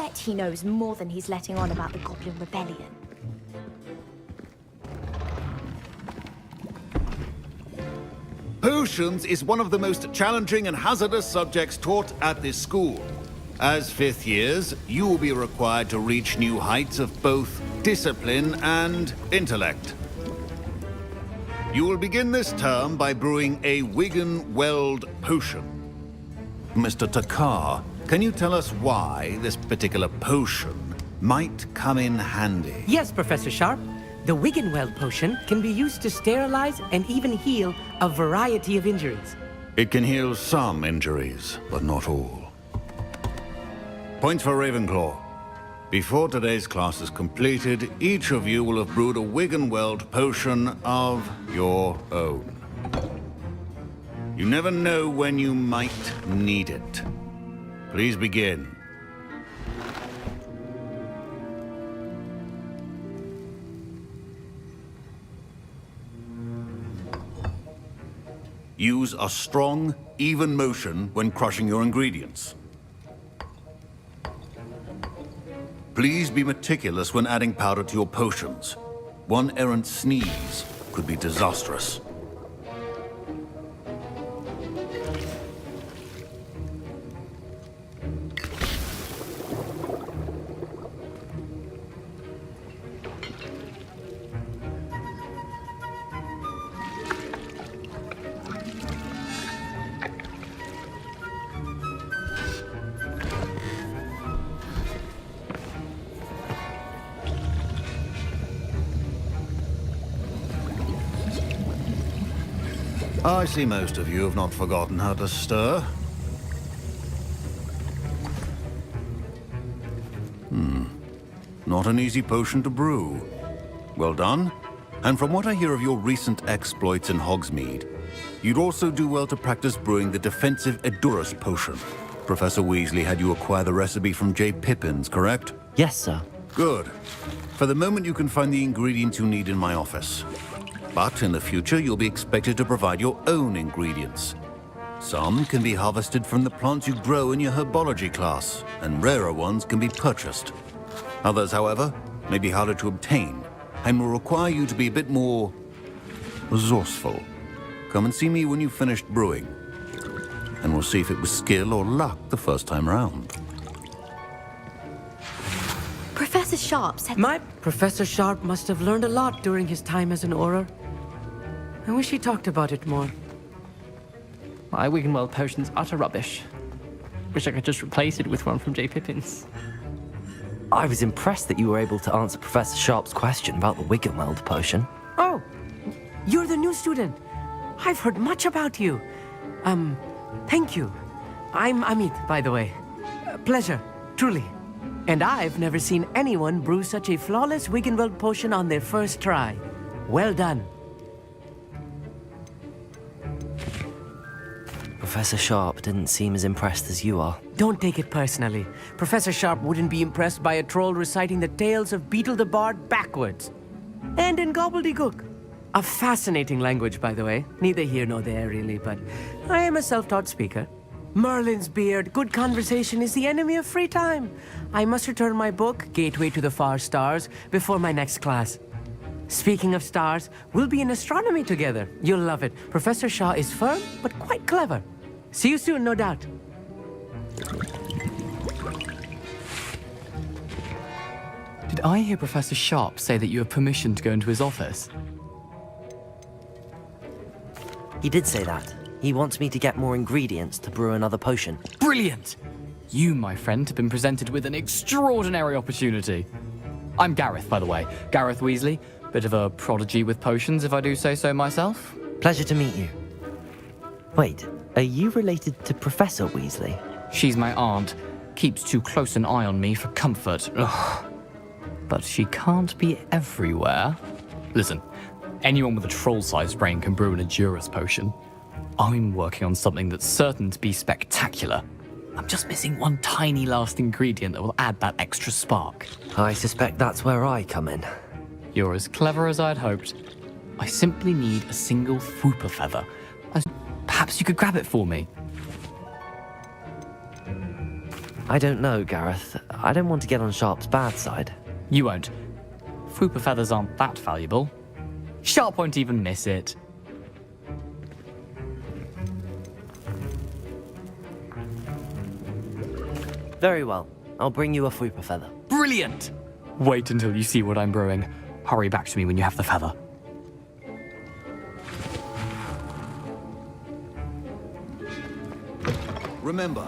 bet he knows more than he's letting on about the Goblin Rebellion. Potions is one of the most challenging and hazardous subjects taught at this school. As fifth years, you will be required to reach new heights of both discipline and intellect. You will begin this term by brewing a Wigan Weld potion. Mr. Takar, can you tell us why this particular potion might come in handy? Yes, Professor Sharp. The Wiggenweld potion can be used to sterilize and even heal a variety of injuries. It can heal some injuries, but not all. Points for Ravenclaw. Before today's class is completed, each of you will have brewed a Wiggenweld potion of your own. You never know when you might need it. Please begin. Use a strong, even motion when crushing your ingredients. Please be meticulous when adding powder to your potions. One errant sneeze could be disastrous. I see most of you have not forgotten how to stir. Not an easy potion to brew. Well done. And from what I hear of your recent exploits in Hogsmeade, you'd also do well to practice brewing the defensive Edurus potion. Professor Weasley had you acquire the recipe from J. Pippins, correct? Yes, sir. Good. For the moment, you can find the ingredients you need in my office. But in the future, you'll be expected to provide your own ingredients. Some can be harvested from the plants you grow in your herbology class, and rarer ones can be purchased. Others, however, may be harder to obtain, and will require you to be a bit more resourceful. Come and see me when you've finished brewing, and we'll see if it was skill or luck the first time round. Professor Sharp said... My Professor Sharp must have learned a lot during his time as an Auror. I wish he talked about it more. My Wiggenweld potion's utter rubbish. Wish I could just replace it with one from J. Pippins. I was impressed that you were able to answer Professor Sharp's question about the Wiggenweld potion. Oh, you're the new student. I've heard much about you. Thank you. I'm Amit, by the way. Pleasure, truly. And I've never seen anyone brew such a flawless Wiggenweld potion on their first try. Well done. Professor Sharp didn't seem as impressed as you are. Don't take it personally. Professor Sharp wouldn't be impressed by a troll reciting the tales of Beetle the Bard backwards. And in gobbledygook. A fascinating language, by the way. Neither here nor there, really, but I am a self-taught speaker. Merlin's beard, good conversation is the enemy of free time. I must return my book, Gateway to the Far Stars, before my next class. Speaking of stars, we'll be in astronomy together. You'll love it. Professor Shaw is firm, but quite clever. See you soon, no doubt. Did I hear Professor Sharp say that you have permission to go into his office? He did say that. He wants me to get more ingredients to brew another potion. Brilliant! You, my friend, have been presented with an extraordinary opportunity. I'm Gareth, by the way. Gareth Weasley. Bit of a prodigy with potions, if I do say so myself. Pleasure to meet you. Wait, are you related to Professor Weasley? She's my aunt. Keeps too close an eye on me for comfort. Ugh. But she can't be everywhere. Listen, anyone with a troll-sized brain can brew an Edurus potion. I'm working on something that's certain to be spectacular. I'm just missing one tiny last ingredient that will add that extra spark. I suspect that's where I come in. You're as clever as I'd hoped. I simply need a single Fwooper feather. Perhaps you could grab it for me. I don't know, Gareth. I don't want to get on Sharp's bad side. You won't. Fupa feathers aren't that valuable. Sharp won't even miss it. Very well. I'll bring you a Fupa feather. Brilliant! Wait until you see what I'm brewing. Hurry back to me when you have the feather. Remember,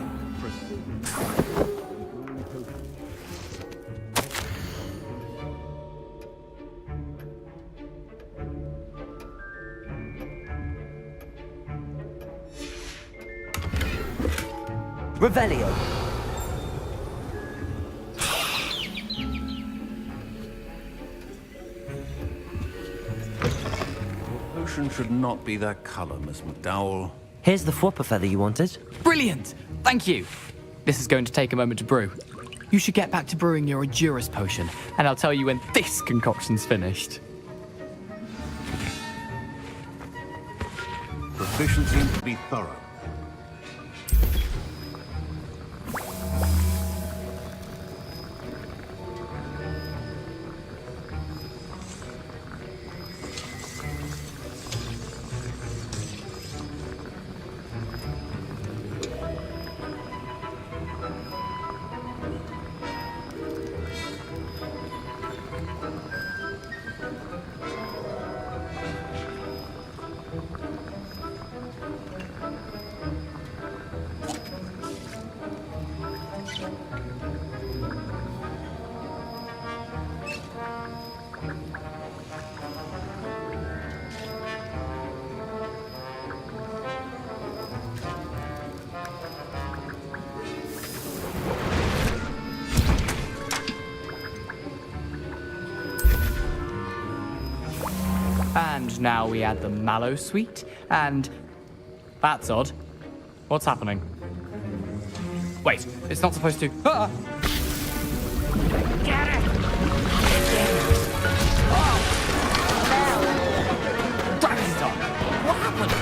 Revelio. potion should not be that color, Miss McDowell. Here's the Fupa feather you wanted. Brilliant! Thank you! This is going to take a moment to brew. You should get back to brewing your Edurus potion, and I'll tell you when this concoction's finished. Proficiency to be thorough. And now we add the mallow sweet, and... That's odd. What's happening? Wait, it's not supposed to... Ah! Get it! Oh! Dragon's done! What happened?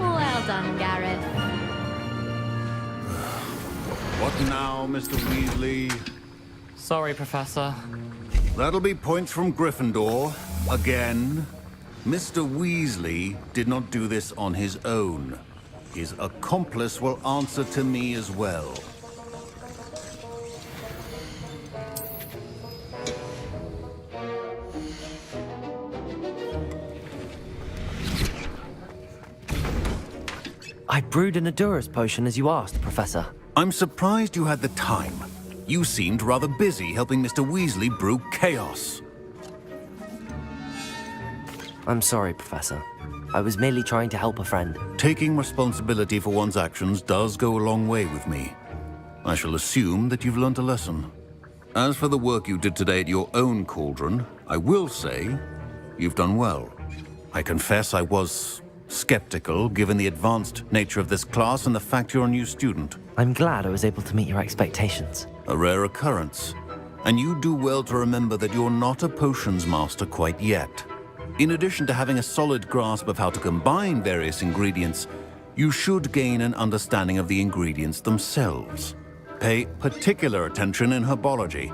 Well done, Gareth. What now, Mr. Weasley? Sorry, Professor. That'll be points from Gryffindor. Again. Mr. Weasley did not do this on his own. His accomplice will answer to me as well. I brewed an Edurus potion as you asked, Professor. I'm surprised you had the time. You seemed rather busy helping Mr. Weasley brew chaos. I'm sorry, Professor. I was merely trying to help a friend. Taking responsibility for one's actions does go a long way with me. I shall assume that you've learnt a lesson. As for the work you did today at your own cauldron, I will say you've done well. I confess I was skeptical, given the advanced nature of this class and the fact you're a new student. I'm glad I was able to meet your expectations. A rare occurrence. And you do well to remember that you're not a potions master quite yet. In addition to having a solid grasp of how to combine various ingredients, you should gain an understanding of the ingredients themselves. Pay particular attention in herbology.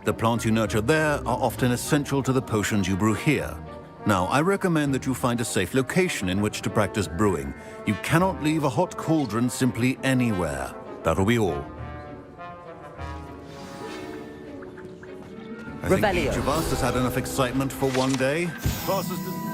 The plants you nurture there are often essential to the potions you brew here. Now, I recommend that you find a safe location in which to practice brewing. You cannot leave a hot cauldron simply anywhere. That'll be all. I think Revelio. each of us has had enough excitement for one day. Classes to...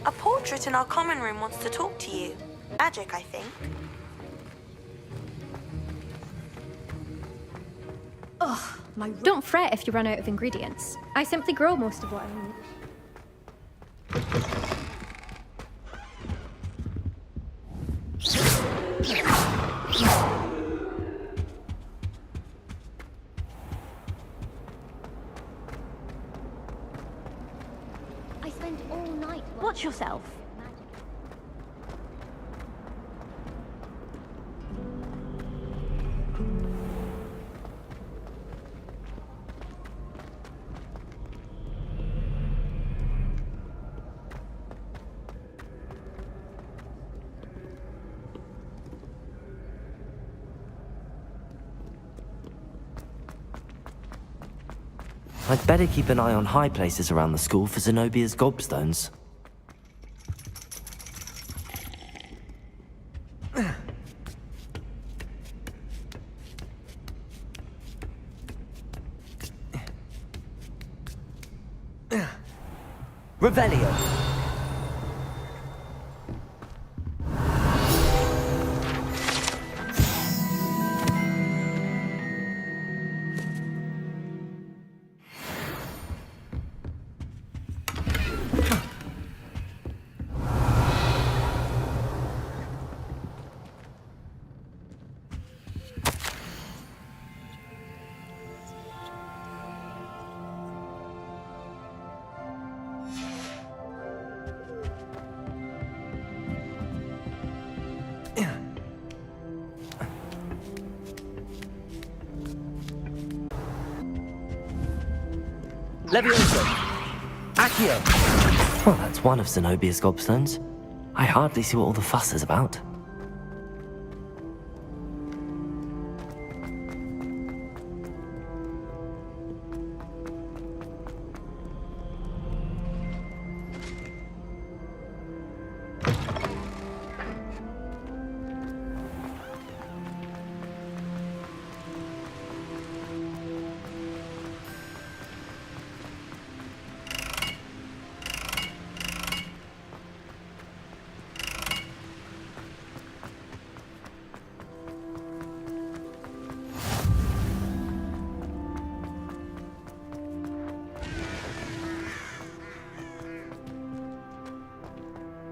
A portrait in our common room wants to talk to you. Magic, I think. Don't fret if you run out of ingredients. I simply grow most of what I need. spend all night. Watch yourself. I'd better keep an eye on high places around the school for Zenobia's gobstones. Revelio. Levioso! Accio! Well, that's one of Zenobia's gobstones. I hardly see what all the fuss is about.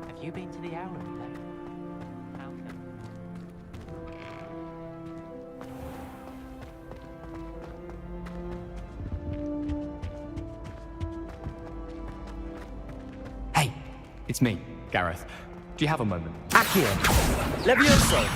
Have you been to the Owlery lately? How come? Hey, it's me, Gareth. Do you have a moment? Accio! Levioso!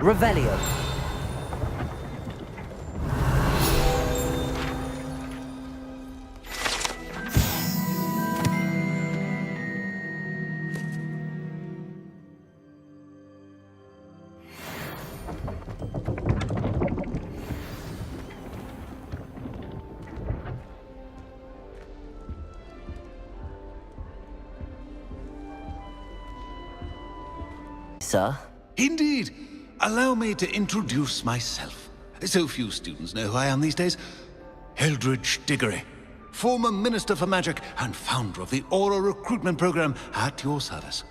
Revelio. Sir? Indeed. Allow me to introduce myself. So few students know who I am these days. Eldridge Diggory, former Minister for Magic and founder of the Aura recruitment program at your service.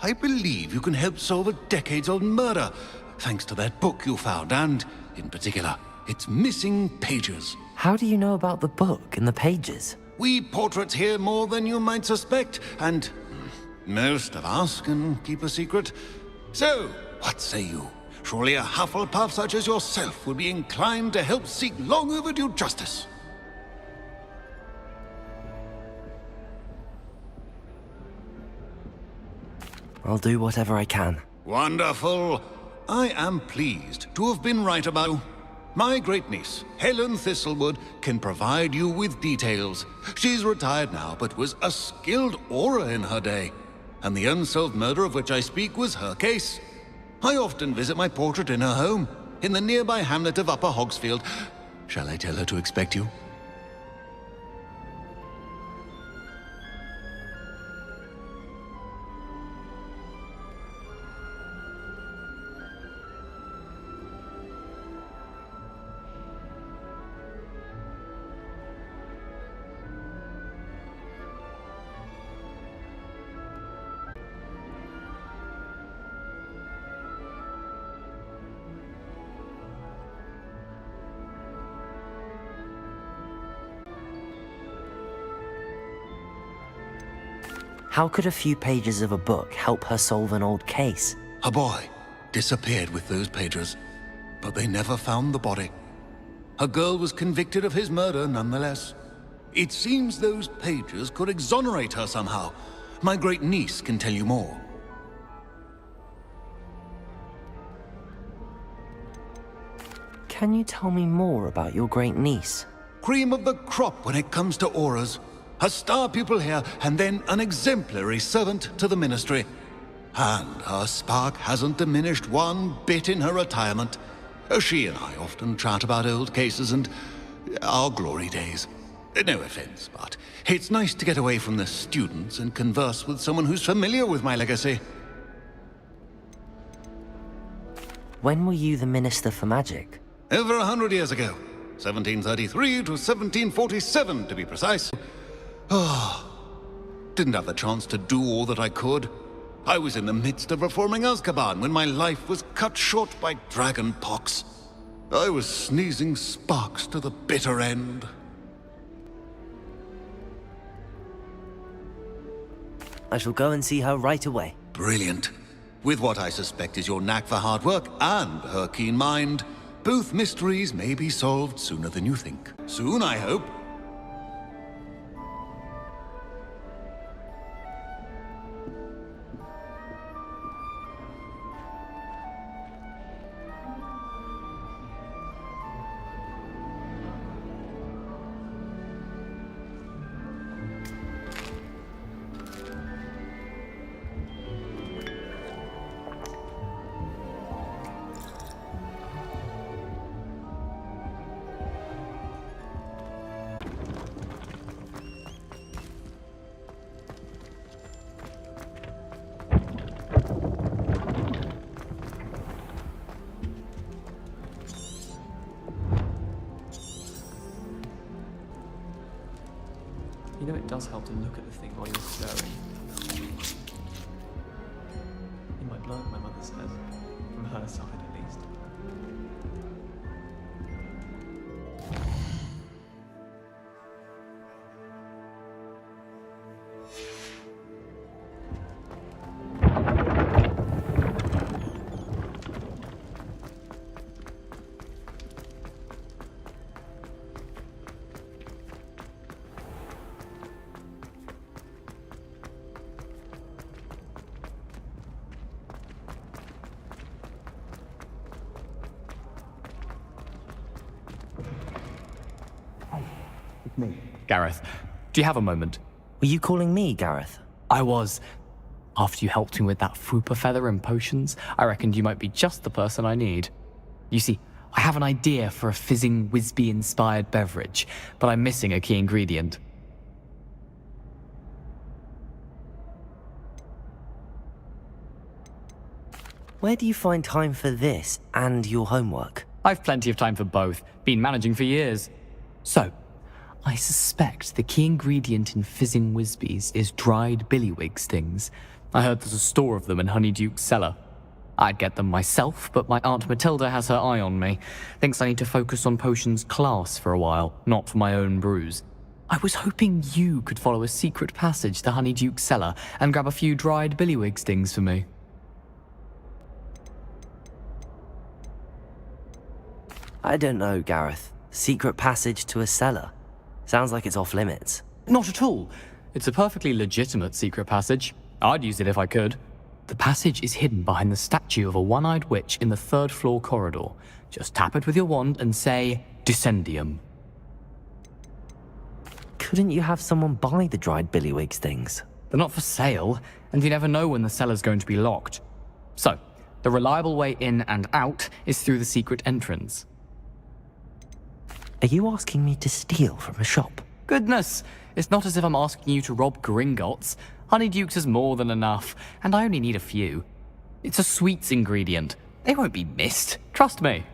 I believe you can help solve a decades-old murder, thanks to that book you found, and, in particular, its missing pages. How do you know about the book and the pages? We portraits hear more than you might suspect, and most of us can keep a secret. So, what say you? Surely a Hufflepuff such as yourself would be inclined to help seek long overdue justice. I'll do whatever I can. Wonderful. I am pleased to have been right about you. My great-niece, Helen Thistlewood, can provide you with details. She's retired now, but was a skilled aura in her day. And the unsolved murder of which I speak was her case. I often visit my portrait in her home, in the nearby hamlet of Upper Hogsfield. Shall I tell her to expect you? How could a few pages of a book help her solve an old case? A boy disappeared with those pages, but they never found the body. A girl was convicted of his murder nonetheless. It seems those pages could exonerate her somehow. My great-niece can tell you more. Can you tell me more about your great-niece? Cream of the crop when it comes to auras. A star pupil here, and then an exemplary servant to the ministry. And her spark hasn't diminished one bit in her retirement. She and I often chat about old cases and our glory days. No offense, but it's nice to get away from the students and converse with someone who's familiar with my legacy. When were you the Minister for Magic? Over 100 years ago. 1733 to 1747, to be precise. Didn't have the chance to do all that I could. I was in the midst of reforming Azkaban when my life was cut short by dragon pox. I was sneezing sparks to the bitter end. I shall go and see her right away. Brilliant. With what I suspect is your knack for hard work and her keen mind, both mysteries may be solved sooner than you think. Soon, I hope. You know, it does help to look at the thing while you're staring. In my blood, my mother says. From her side, at least. Gareth, do you have a moment? Were you calling me, Gareth? I was. After you helped me with that Fooper feather and potions, I reckoned you might be just the person I need. You see, I have an idea for a fizzing Whizbee-inspired beverage, but I'm missing a key ingredient. Where do you find time for this and your homework? I've plenty of time for both. Been managing for years. So, I suspect the key ingredient in fizzing Whizbees is dried billywig stings. I heard there's a store of them in Honeyduke's cellar. I'd get them myself, but my Aunt Matilda has her eye on me. Thinks I need to focus on potions class for a while, not for my own brews. I was hoping you could follow a secret passage to Honeyduke's cellar and grab a few dried billywig stings for me. I don't know, Gareth. Secret passage to a cellar. Sounds like it's off limits. Not at all. It's a perfectly legitimate secret passage. I'd use it if I could. The passage is hidden behind the statue of a one-eyed witch in the third-floor corridor. Just tap it with your wand and say, Descendium. Couldn't you have someone buy the dried billywigs things? They're not for sale, and you never know when the cellar's going to be locked. So, the reliable way in and out is through the secret entrance. Are you asking me to steal from a shop? Goodness, it's not as if I'm asking you to rob Gringotts. Honeydukes is more than enough, and I only need a few. It's a sweets ingredient. They won't be missed, trust me.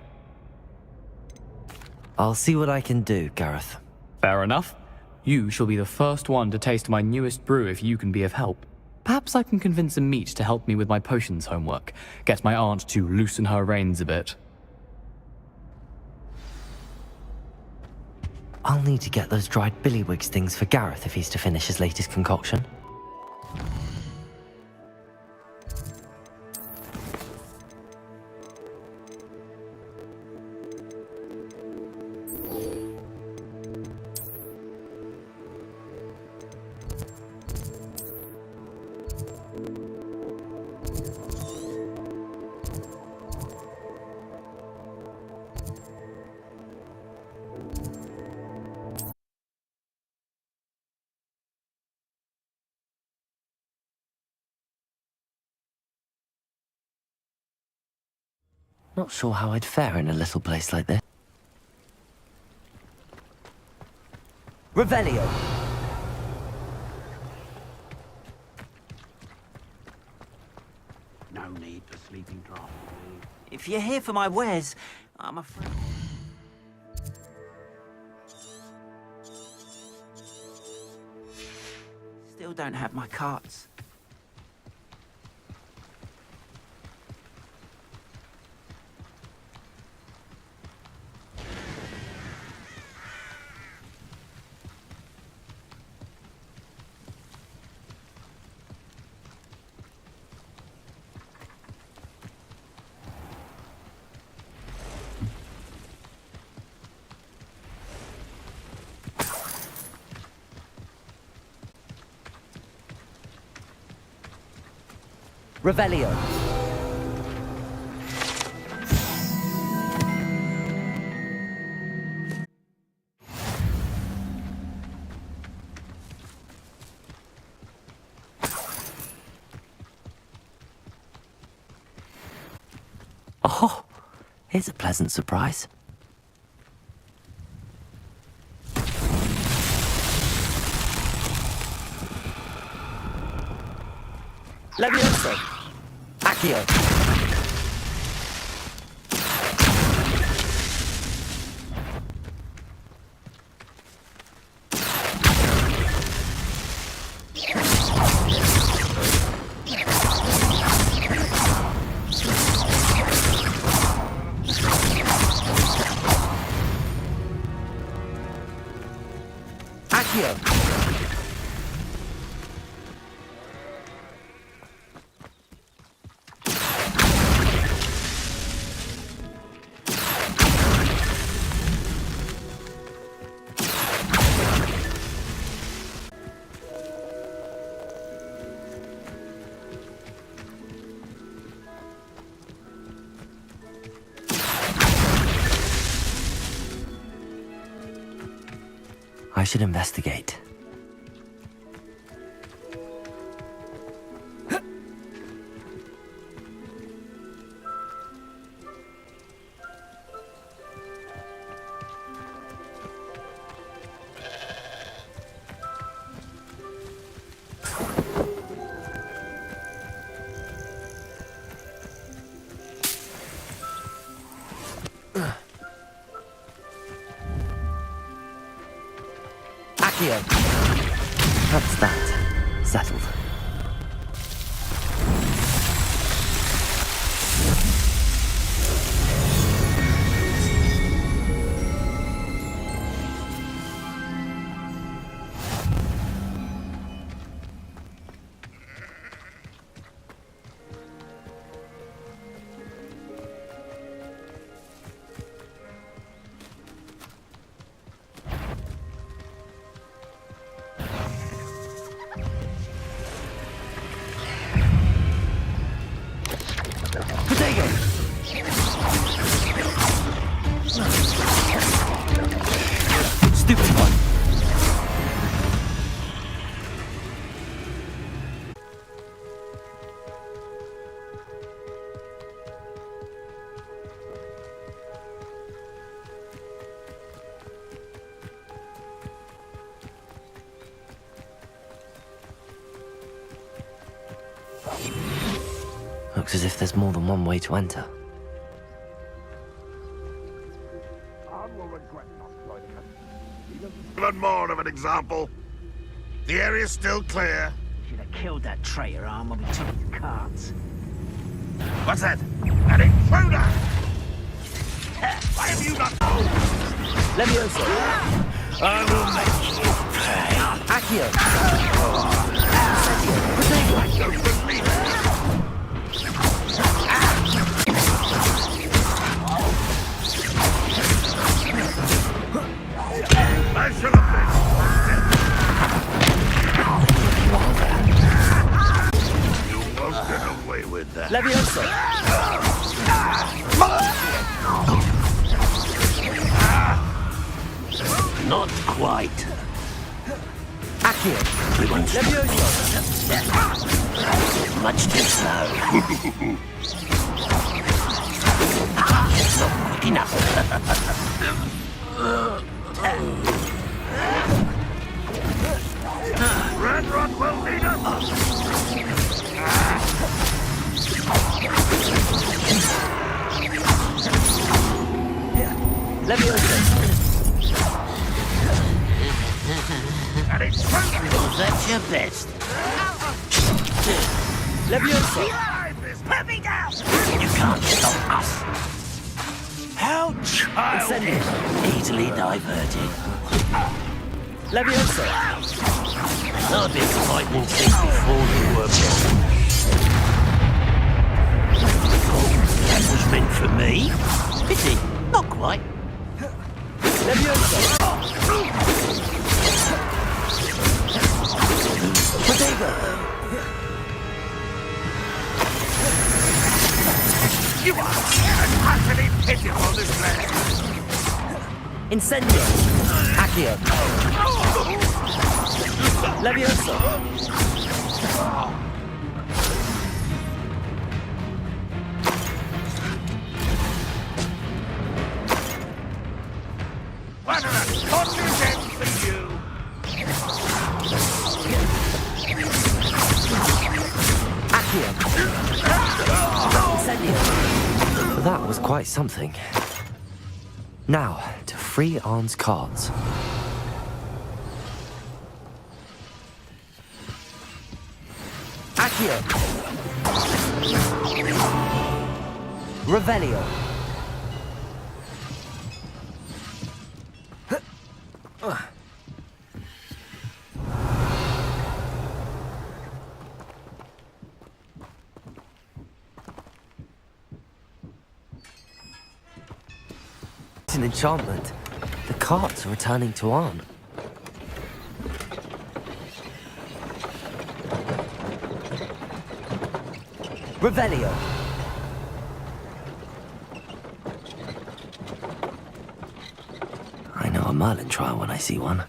I'll see what I can do, Gareth. Fair enough. You shall be the first one to taste my newest brew if you can be of help. Perhaps I can convince a meat to help me with my potions homework. Get my aunt to loosen her reins a bit. I'll need to get those dried billywigs things for Gareth if he's to finish his latest concoction. Not sure how I'd fare in a little place like this. Revelio! No need for sleeping draught. If you're here for my wares, I'm afraid... Still don't have my carts. Revelio! Oh, here's a pleasant surprise. Levioso! Accio! Accio! I should investigate. Accio! That's that. Settled. Looks as if there's more than one way to enter. Even more of an example. The area's still clear. Should have killed that traitor arm when we took his cards. What's that? An intruder! Why have you not... Levioso. I will make you pay. Accio. Don't put me there. I should have been. You won't get away with that. Levioso. Not quite. Accio. We won't Levioso. much too slow. It's not quick enough. Red Rock will lead us. Levioso. And it's that's your best. Levioso. Put me down! You can't stop us. How childish! Easily diverted. Levioso. I've been fighting things before you were born. That was meant for me. Pity, not quite. Levioso. Bodega. You are utterly pitiful, this land. Incendio. Accio. Levioso. What an unfortunate end for you. Accio. Incendio. That was quite something. Now, to free Arn's cards. Accio. Revelio. It's an enchantment. The cards are returning to Arn. Revelio. I know a Merlin trial when I see one.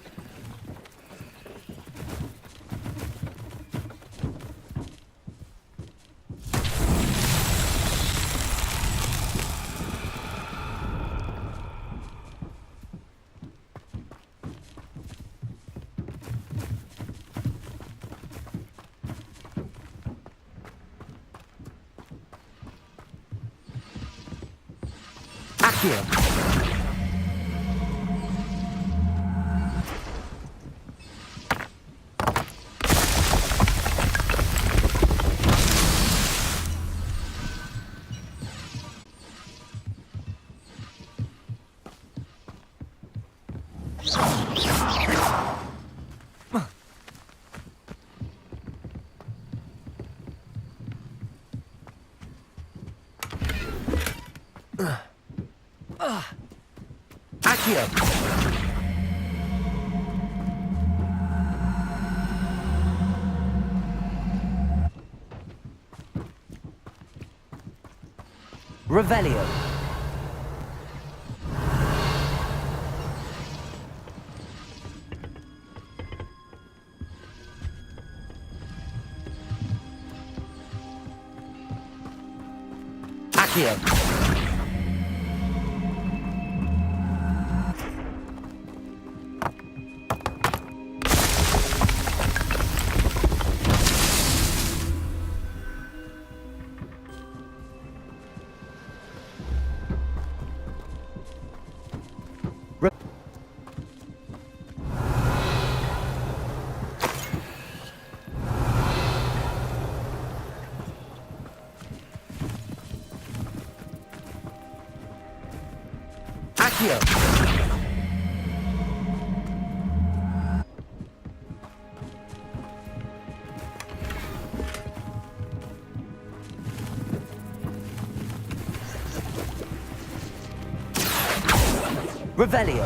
Accio. Accio. Revelio. Accio. Accio. Revelio.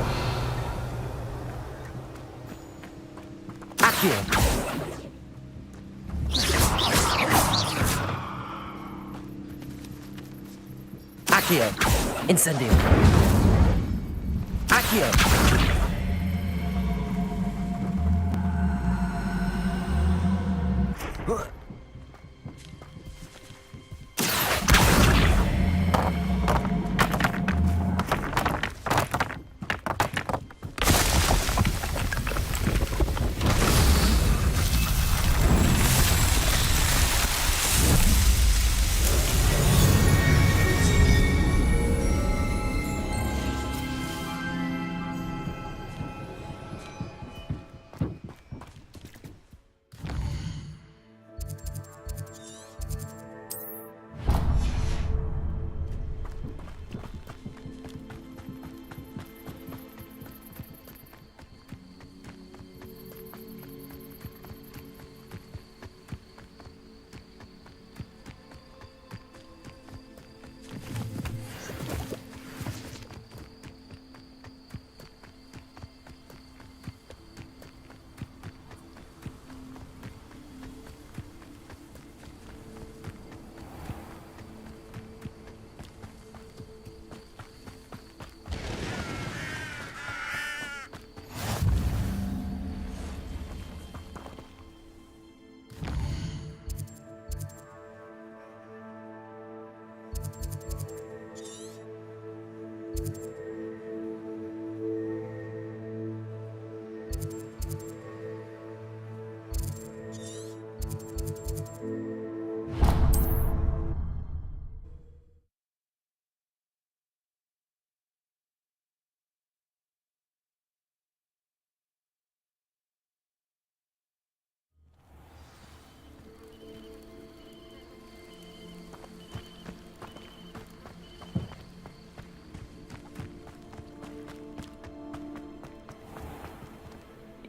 Accio. Accio. Incendio. Accio.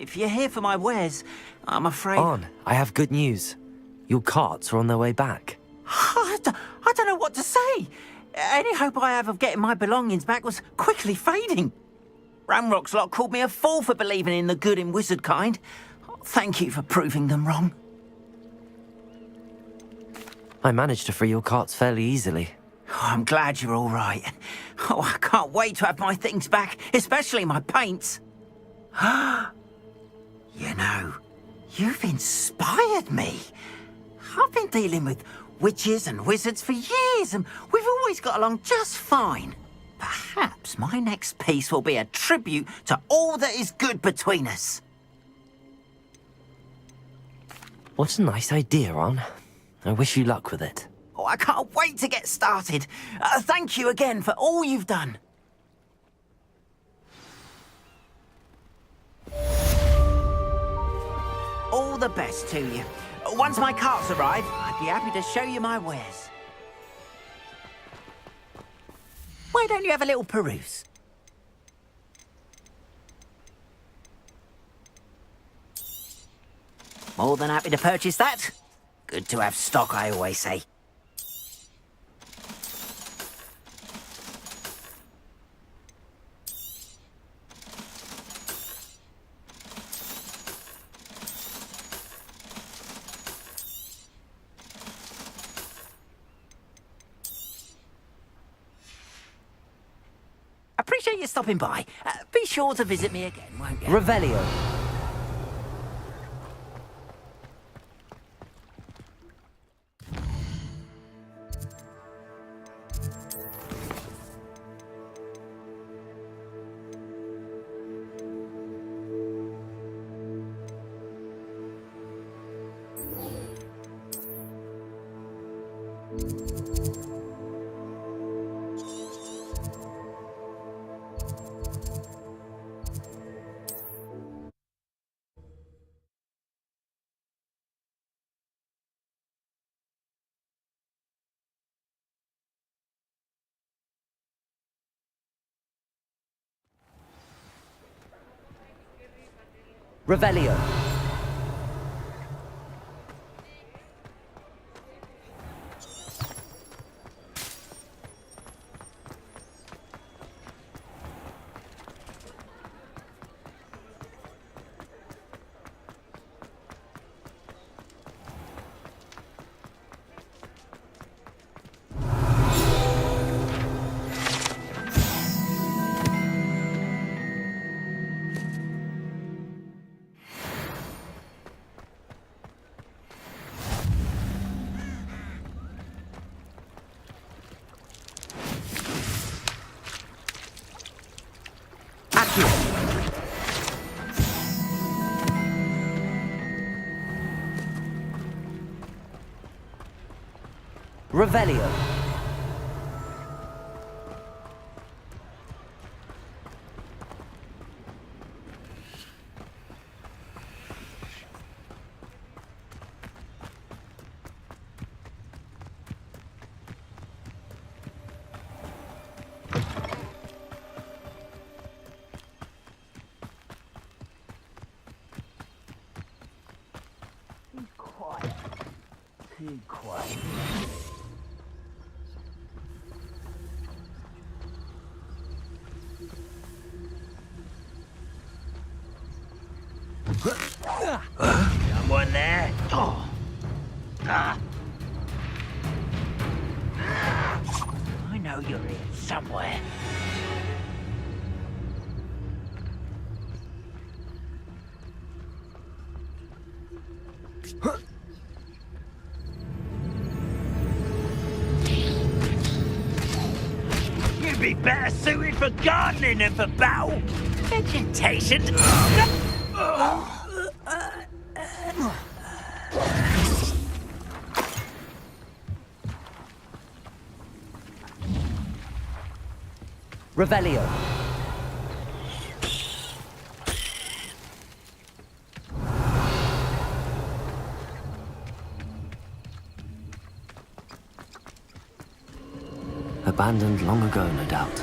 If you're here for my wares, I'm afraid... On, I have good news. Your carts are on their way back. I don't know what to say. Any hope I have of getting my belongings back was quickly fading. Ramrock's lot called me a fool for believing in the good in wizard kind. Thank you for proving them wrong. I managed to free your carts fairly easily. Oh, I'm glad you're all right. Oh, I can't wait to have my things back, especially my paints. You know, you've inspired me. I've been dealing with witches and wizards for years, and we've always got along just fine. Perhaps my next piece will be a tribute to all that is good between us. What a nice idea, On. I wish you luck with it. Oh, I can't wait to get started. Thank you again for all you've done. All the best to you. Once my carts arrive, I'd be happy to show you my wares. Why don't you have a little peruse? More than happy to purchase that. Good to have stock, I always say. Appreciate you stopping by. Be sure to visit me again, won't you? Revelio. Revelio. Revelio. Too quiet. Someone there? Oh. I know you're here somewhere. You'd be better suited for gardening than for battle. Vegetation. Revelio. Abandoned long ago, no doubt.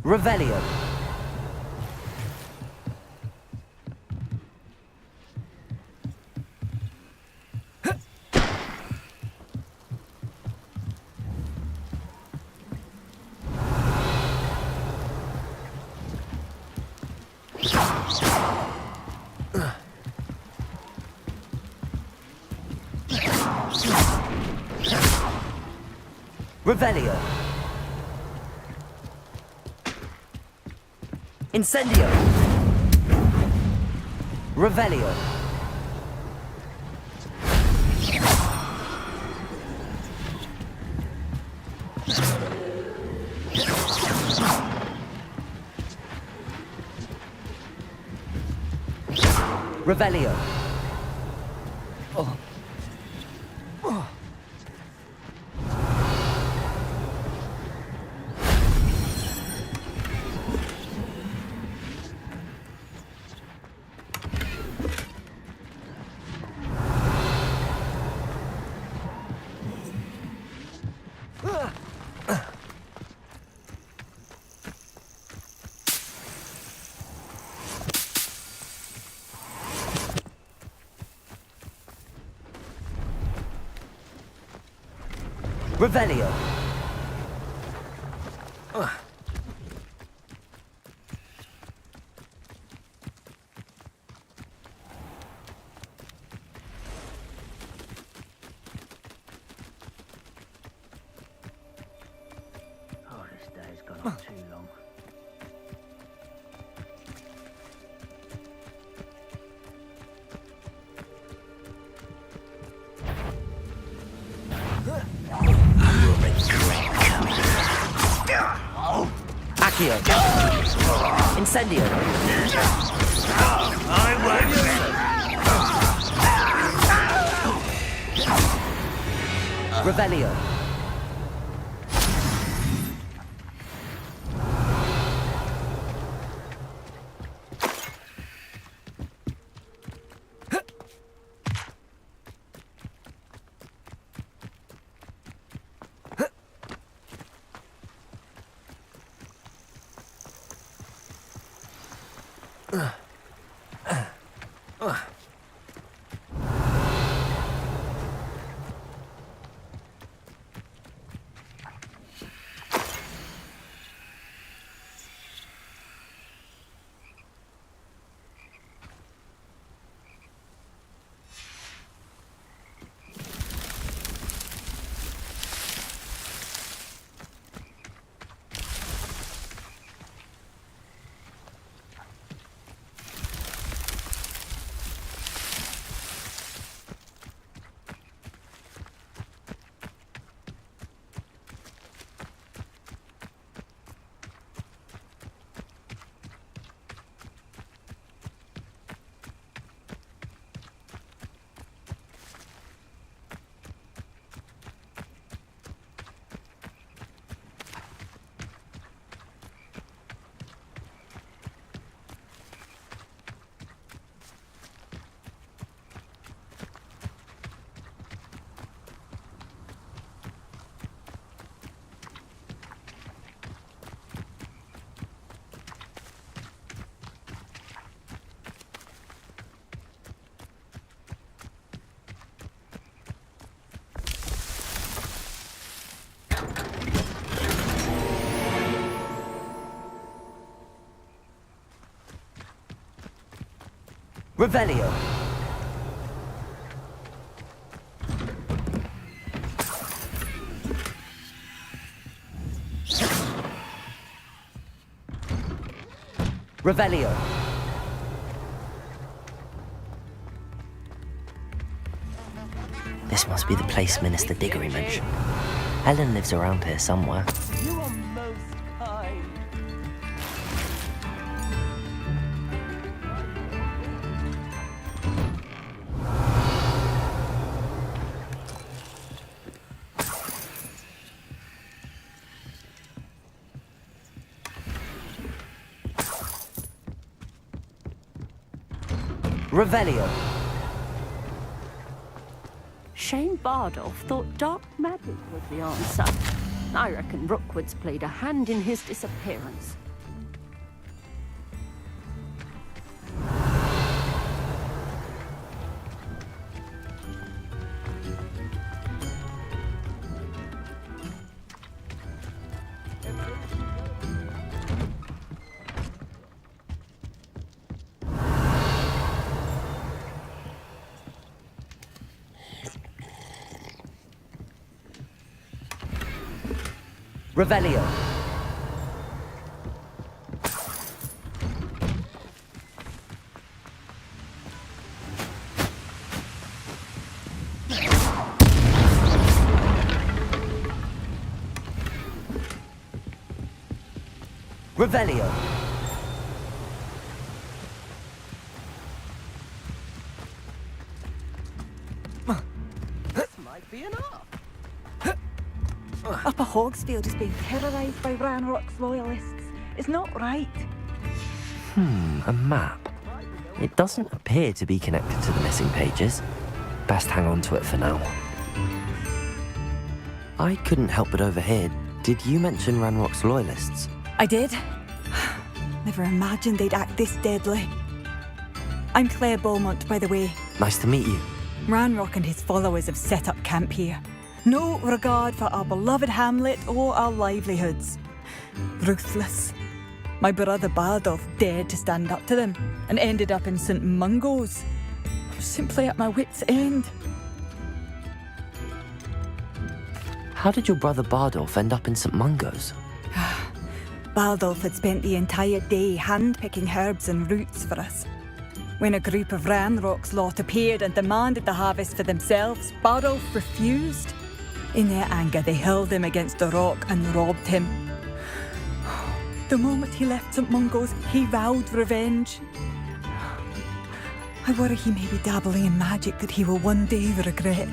Revelio. Revelio. Incendio. Revelio. Revelio. Revelio. Oh, this day's gone on too long. Accio. Incendio. I won't. Revelio. Revelio. Revelio. This must be the place Minister Diggory mentioned. Helen lives around here somewhere. You are most kind. Revelio. Shane Bardolph thought dark magic was the answer. I reckon Rookwood's played a hand in his disappearance. Revelio. Revelio. This might be enough. Upper Hogsfield is being terrorised by Ranrock's loyalists. It's not right. A map. It doesn't appear to be connected to the missing pages. Best hang on to it for now. I couldn't help but overhear. Did you mention Ranrock's loyalists? I did. Never imagined they'd act this deadly. I'm Claire Beaumont, by the way. Nice to meet you. Ranrock and his followers have set up camp here. No regard for our beloved hamlet or our livelihoods. Ruthless. My brother Bardolph dared to stand up to them and ended up in St. Mungo's. I'm simply at my wit's end. How did your brother Bardolph end up in St. Mungo's? Bardolph had spent the entire day hand-picking herbs and roots for us. When a group of Ranrock's lot appeared and demanded the harvest for themselves, Bardolph refused. In their anger, they hurled him against a rock and robbed him. The moment he left St. Mungo's, he vowed revenge. I worry he may be dabbling in magic that he will one day regret.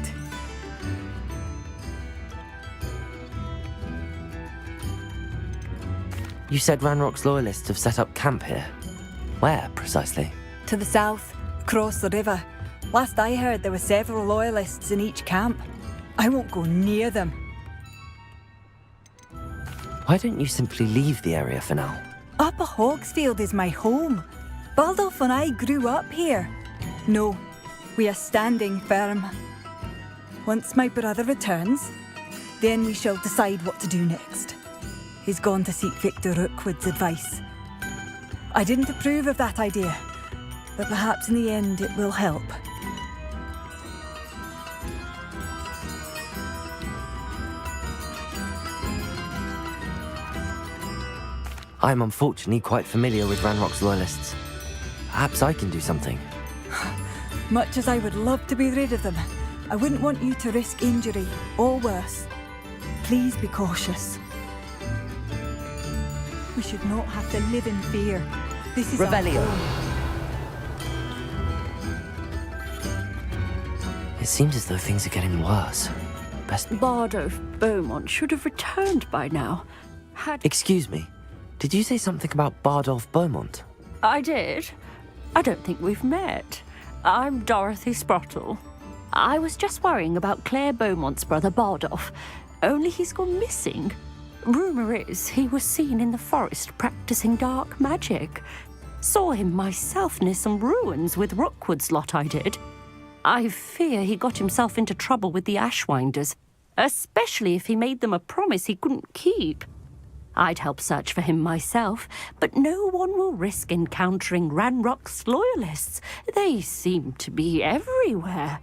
You said Ranrock's loyalists have set up camp here. Where, precisely? To the south, across the river. Last I heard, there were several loyalists in each camp. I won't go near them. Why don't you simply leave the area for now? Upper Hogsfield is my home. Baldolph and I grew up here. No, we are standing firm. Once my brother returns, then we shall decide what to do next. He's gone to seek Victor Rookwood's advice. I didn't approve of that idea, but perhaps in the end it will help. I'm unfortunately quite familiar with Ranrock's loyalists. Perhaps I can do something. Much as I would love to be rid of them, I wouldn't want you to risk injury, or worse. Please be cautious. We should not have to live in fear. This is Revelio. It seems as though things are getting worse. Best... Bardolph Beaumont should have returned by now. Excuse me. Did you say something about Bardolph Beaumont? I did. I don't think we've met. I'm Dorothy Sprottle. I was just worrying about Claire Beaumont's brother Bardolph, only he's gone missing. Rumour is he was seen in the forest practicing dark magic. Saw him myself near some ruins with Rookwood's lot I did. I fear he got himself into trouble with the Ashwinders, especially if he made them a promise he couldn't keep. I'd help search for him myself, but no one will risk encountering Ranrock's loyalists. They seem to be everywhere.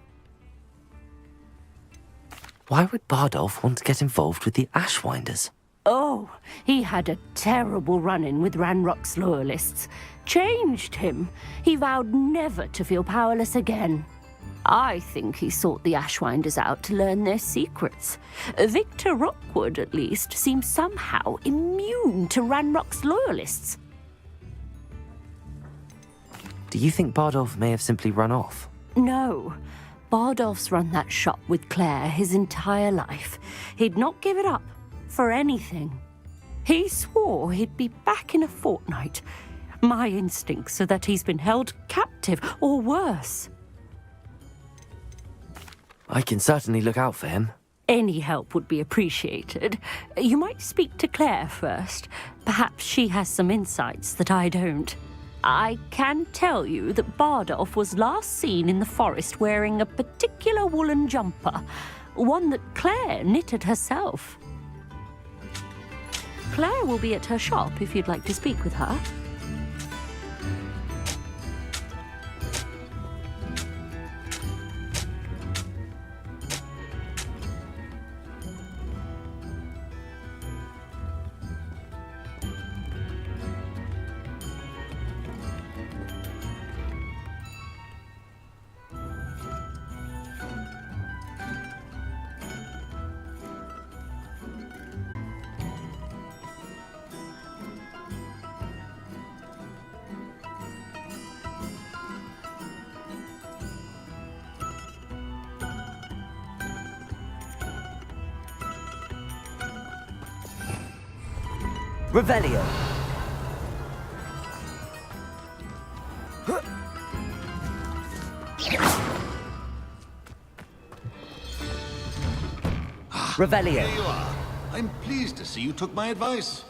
Why would Bardolph want to get involved with the Ashwinders? Oh, he had a terrible run-in with Ranrock's loyalists. Changed him. He vowed never to feel powerless again. I think he sought the Ashwinders out to learn their secrets. Victor Rookwood, at least, seems somehow immune to Ranrock's loyalists. Do you think Bardolph may have simply run off? No. Bardolph's run that shop with Claire his entire life. He'd not give it up for anything. He swore he'd be back in a fortnight. My instincts are that he's been held captive, or worse. I can certainly look out for him. Any help would be appreciated. You might speak to Claire first. Perhaps she has some insights that I don't. I can tell you that Bardolph was last seen in the forest wearing a particular woolen jumper, one that Claire knitted herself. Claire will be at her shop if you'd like to speak with her. Revelio. Revelio. There you are. I'm pleased to see you took my advice.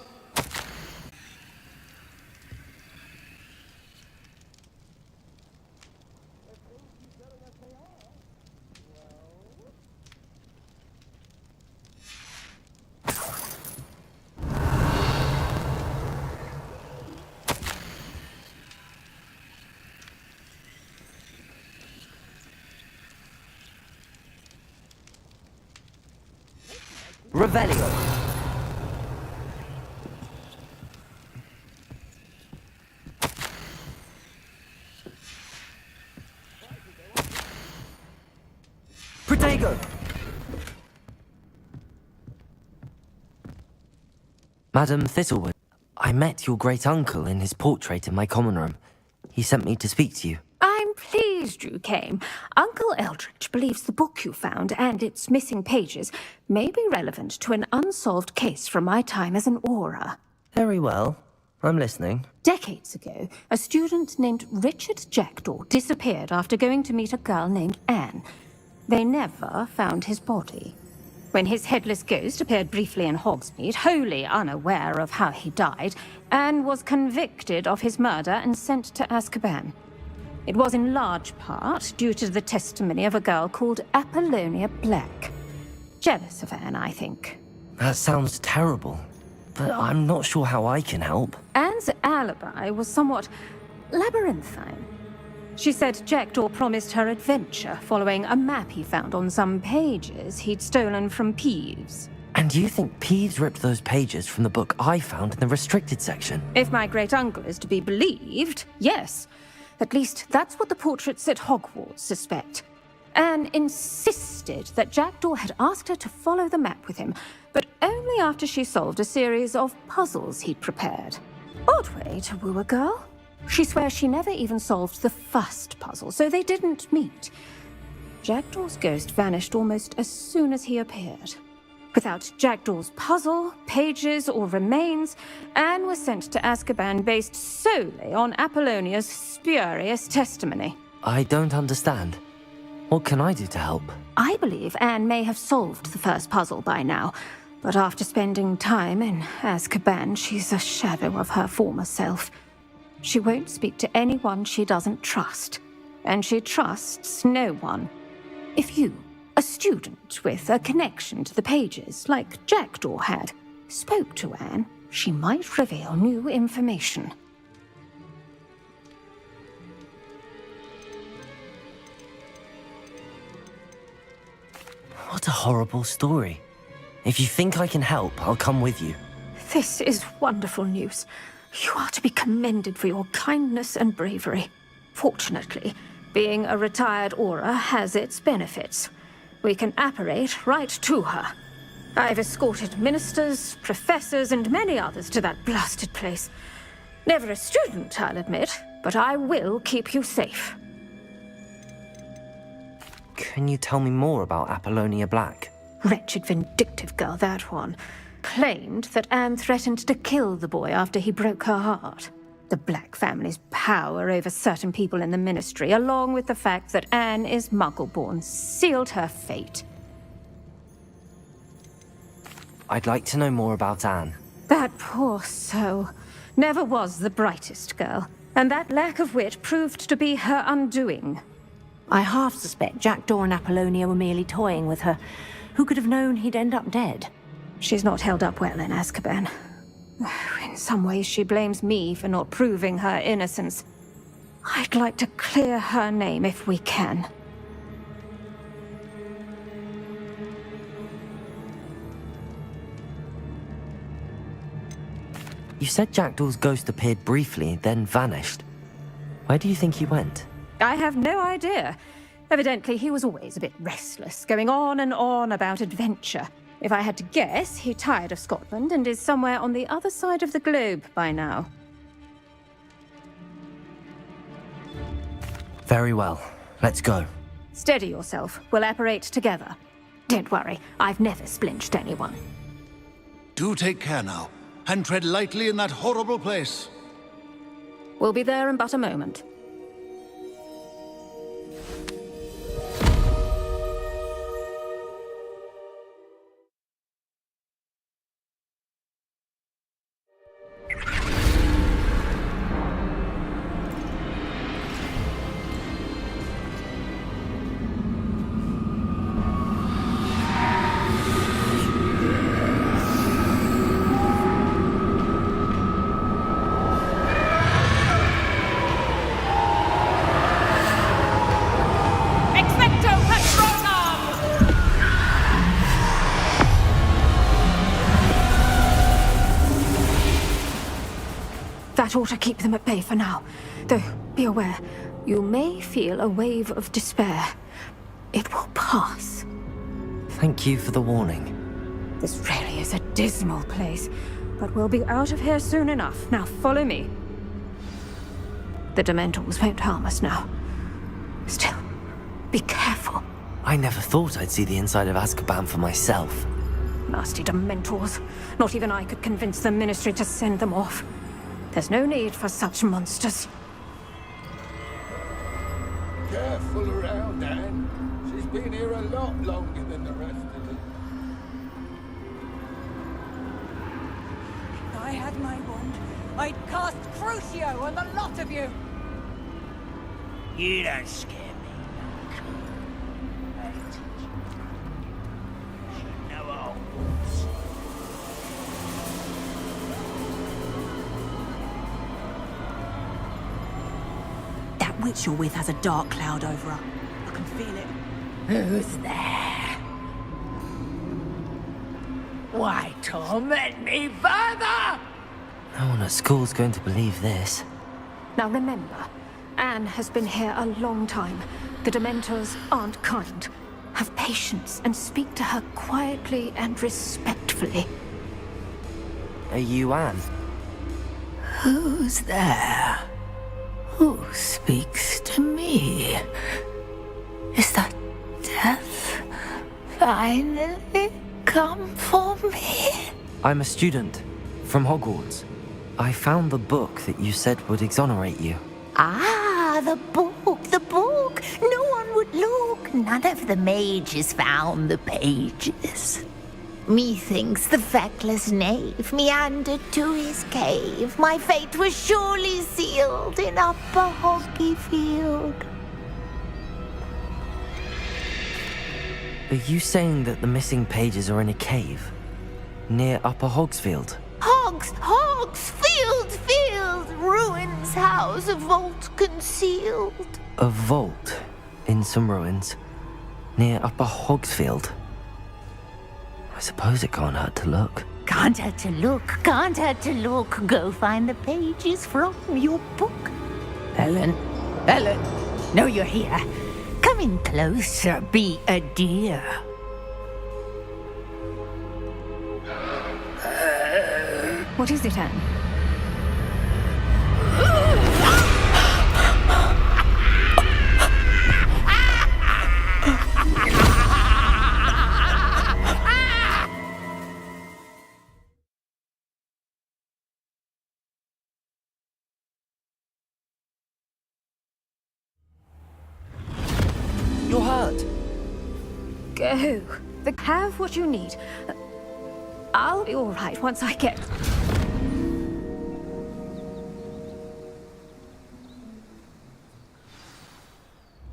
Revelio. Protego. Madam Thistlewood, I met your great-uncle in his portrait in my common room. He sent me to speak to you. I'm pleased you came. Uncle Eldridge believes the book you found and its missing pages may be relevant to an unsolved case from my time as an Aura. Very well. I'm listening. Decades ago, a student named Richard Jackdaw disappeared after going to meet a girl named Anne. They never found his body. When his headless ghost appeared briefly in Hogsmeade, wholly unaware of how he died, Anne was convicted of his murder and sent to Azkaban. It was in large part due to the testimony of a girl called Apollonia Black. Jealous of Anne, I think. That sounds terrible, but I'm not sure how I can help. Anne's alibi was somewhat labyrinthine. She said Jackdaw promised her adventure following a map he found on some pages he'd stolen from Peeves. And you think Peeves ripped those pages from the book I found in the restricted section? If my great-uncle is to be believed, yes. At least that's what the portraits at Hogwarts suspect. Anne insisted that Jackdaw had asked her to follow the map with him, but only after she solved a series of puzzles he'd prepared. Odd way to woo a girl. She swears she never even solved the first puzzle, so they didn't meet. Jackdaw's ghost vanished almost as soon as he appeared. Without Jackdaw's puzzle, pages, or remains, Anne was sent to Azkaban based solely on Apollonia's spurious testimony. I don't understand. What can I do to help? I believe Anne may have solved the first puzzle by now, but after spending time in Azkaban, she's a shadow of her former self. She won't speak to anyone she doesn't trust, and she trusts no one. If you, a student with a connection to the pages, like Jackdaw had, spoke to Anne, she might reveal new information. What a horrible story. If you think I can help, I'll come with you. This is wonderful news. You are to be commended for your kindness and bravery. Fortunately, being a retired Aura has its benefits. We can apparate right to her. I've escorted ministers, professors, and many others to that blasted place. Never a student, I'll admit, but I will keep you safe. Can you tell me more about Apollonia Black? Wretched, vindictive girl, that one. Claimed that Anne threatened to kill the boy after he broke her heart. The Black family's power over certain people in the Ministry, along with the fact that Anne is Muggle-born, sealed her fate. I'd like to know more about Anne. That poor soul never was the brightest girl, and that lack of wit proved to be her undoing. I half suspect Jackdaw and Apollonia were merely toying with her. Who could have known he'd end up dead? She's not held up well in Azkaban. In some ways, she blames me for not proving her innocence. I'd like to clear her name if we can. You said Jackdaw's ghost appeared briefly, then vanished. Where do you think he went? I have no idea. Evidently, he was always a bit restless, going on and on about adventure. If I had to guess, he tired of Scotland and is somewhere on the other side of the globe by now. Very well. Let's go. Steady yourself. We'll apparate together. Don't worry, I've never splinched anyone. Do take care now, and tread lightly in that horrible place. We'll be there in but a moment. That ought to keep them at bay for now. Though, be aware, you may feel a wave of despair. It will pass. Thank you for the warning. This really is a dismal place. But we'll be out of here soon enough. Now follow me. The Dementors won't harm us now. Still, be careful. I never thought I'd see the inside of Azkaban for myself. Nasty Dementors. Not even I could convince the Ministry to send them off. There's no need for such monsters. Careful around, Anne. She's been here a lot longer than the rest of them. If I had my wand, I'd cast Crucio on the lot of you. You don't scare me, Uncle. I teach you. Should know all. That witch you're with has a dark cloud over her. I can feel it. Who's there? Why torment me further? No one at school's going to believe this. Now remember, Anne has been here a long time. The Dementors aren't kind. Have patience and speak to her quietly and respectfully. Are you Anne? Who's there? Who speaks to me? Is that death finally come for me? I'm a student from Hogwarts. I found the book that you said would exonerate you. Ah, the book, the book. No one would look. None of the mages found the pages. Methinks the feckless knave meandered to his cave. My fate was surely sealed in Upper Hogsfield. Are you saying that the missing pages are in a cave? Near Upper Hogsfield? Hogsfield, ruins house, a vault concealed. A vault in some ruins near Upper Hogsfield? I suppose it can't hurt to look. Can't hurt to look, can't hurt to look. Go find the pages from your book. Ellen, know you're here. Come in closer, be a dear. What is it, Anne? You're hurt. Go. Have what you need. I'll be all right once I get...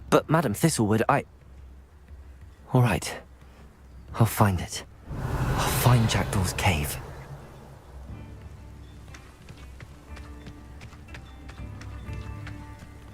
But Madam Thistlewood, All right. I'll find it. I'll find Jackdaw's cave.